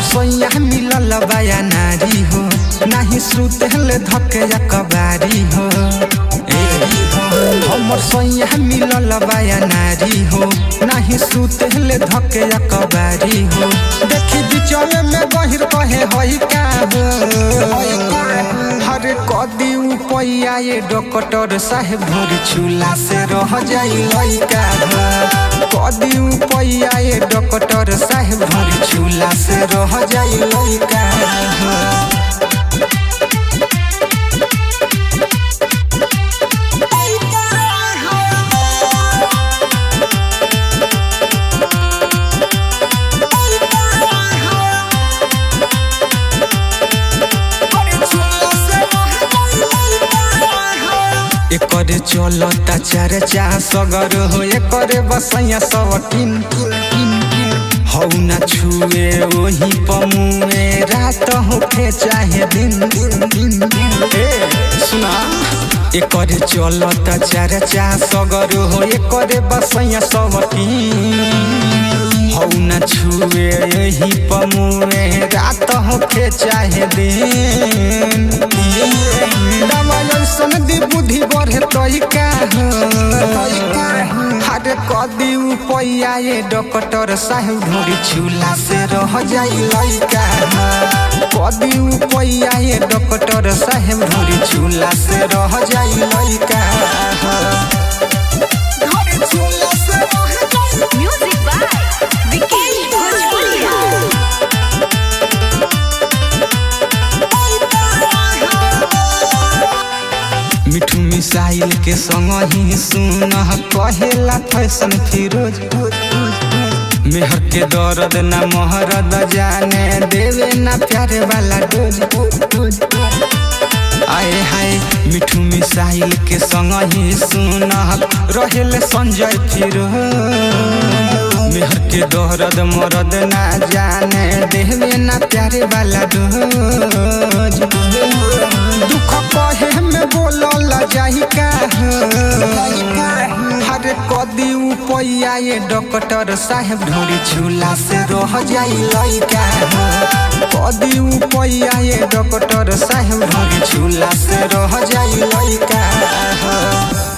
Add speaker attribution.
Speaker 1: सोया मिलल बाया नारी हो नहीं सुतेले धके कबारी हो हमर सोया मिलल बाया नारी हो नहीं सुतेले धके कबारी हो देखी बिचौले में गहिर कहे होई का हो हरे कदी उपैया ये डॉक्टर साहेब भोर चूल्हा से रह जाई लइका कदी उपैया ये डॉक्टर साहेब भोर चूल्हा से रह जाई लइका एकरे चलता चर्चा सगर हो एकरे बसैया सवटीन हौ न छुए ओही पमुए रात होखे चाहे दिन सुना एकरे चलता चर्चा सगर हो एकरे बसैया सवटीन हौ न छुए ओही पमुए रात होखे चाहे दिन सन दी बुद्धि बढ़े तैका हरे कदी उपैया ये डॉक्टर साहेब ढोरी चूल्हा से रह जाई लइका कदी उपैया ये डॉक्टर साहेब ढोरी चूल्हा से रह जाई लइका
Speaker 2: म्यूजिक बाय विकेश भोजपुरिया।
Speaker 1: मिठू मिसाइल के संग ही सुन कहेला फैशन फिरोज मेहर के दर्द ना महरद जाने देवे ना प्यारे वाला डोज आए हाय मिठू मिसाइल के संग ही सुन रहेले संजय फिरोज मेहर के दर्द मरद ना जाने देवे ना प्यारे वाला डोज दुख कहे में बोलल जाही का हरे कदी उपैया ये डॉक्टर साहेब ढोरी चूल्हा से रह जाई लइका कदी उपैया ये डॉक्टर साहेब ढोरी चूल्हा से रह जाई लइका।